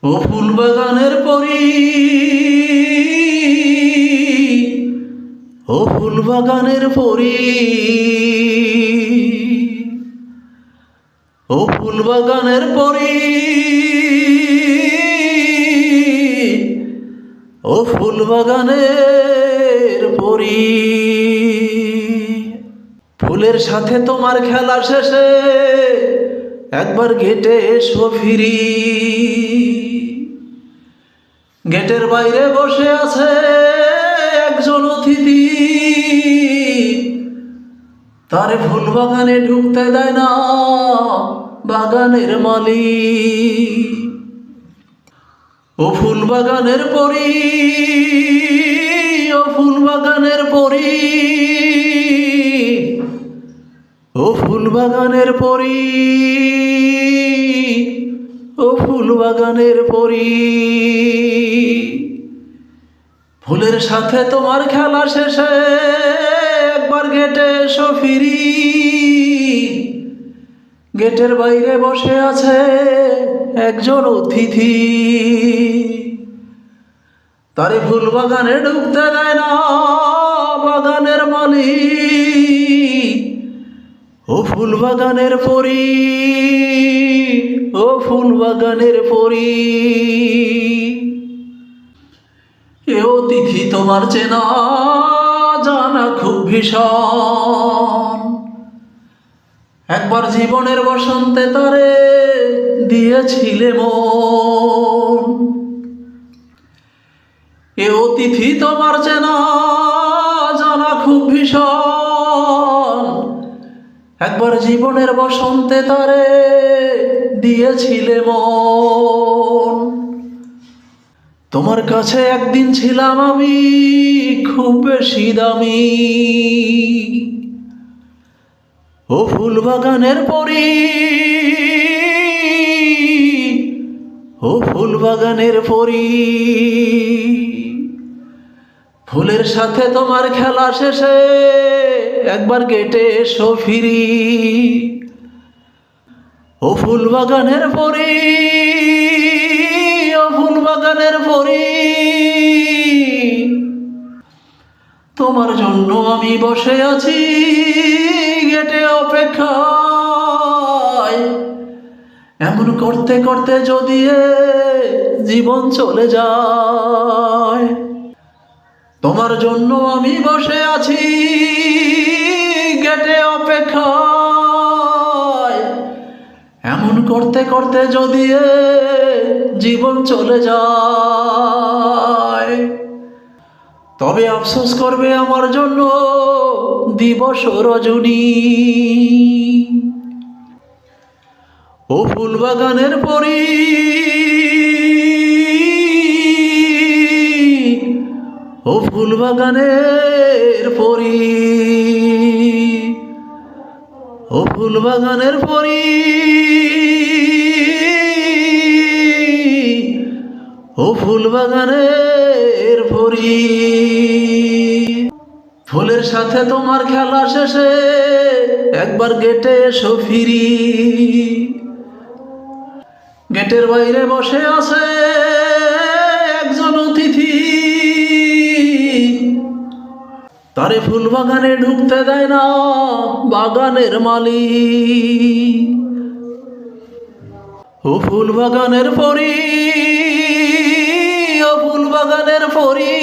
ও ফুল বাগানের পরি, ও ফুল বাগানের পরি, ও ফুল বাগানের পরি, ও ফুল বাগানের পরি। ফুলের সাথে তোমার খেলা শেষে একবার গেটে এসো ফিরি। গেটের বাইরে বসে আছে একজন অতিথি, তারে ফুল বাগানে ঢুকতে দেয় না বাগানের মালিক। ও ফুল বাগানের পরি, ও ফুল বাগানের পরি, ও ফুল বাগানের পরি, ও ফুল বাগানের পরি। ফুলের সাথে তোমার খেলা শেষে একবার গেটে এসো ফিরি। গেটের বাইরে বসে আছে একজন অতিথি, তারে ফুল বাগানে ঢুকতে দেয় না বাগানের মালিক। ও ফুল বাগানের পরি, ও ফুল বাগানের পরি। এ অতিথি তোমার চেনা জানা খুব ভীষণ, একবার জীবনের বসন্তে তারে দিয়েছিলে মন। এ অতিথি তোমার চেনা জানা খুব ভীষণ, একবার জীবনের বসন্তে তারে দিয়েছিলে মন। তোমার কাছে একদিন ছিলাম আমি খুব বেশি দামি, ও ফুল বাগানের পরি, ও ফুল বাগানের পরি। ফুলের সাথে তোমার খেলা শেষে একবার গেটে এসো ফিরি। ও ফুল বাগানের পরি, ও ফুল বাগানের পরি। তোমার জন্য আমি বসে আছি গেটে অপেক্ষায়, এমন করতে করতে যদি জীবন চলে যায়। তোমার জন্য আমি বসে আছি গেটে অপেক্ষায়, এমন করতে করতে যদি জীবন চলে যায়। তবে আফসোস করবে আমার জন্য দিবস রজনী। ও ফুল বাগানের পরি, ও ফুল বাগানের পরি, ও ফুল বাগানের পরি, ও ফুল বাগানের পরি। ফুলের সাথে তোমার খেলা শেষে একবার গেটে এসো ফিরি। গেটের বাইরে বসে আছে একজন অতিথি, তারে ফুল বাগানে ঢুকতে দেয় না বাগানের মালিক। ও ফুল বাগানের পরি, ও ফুল বাগানের পরি।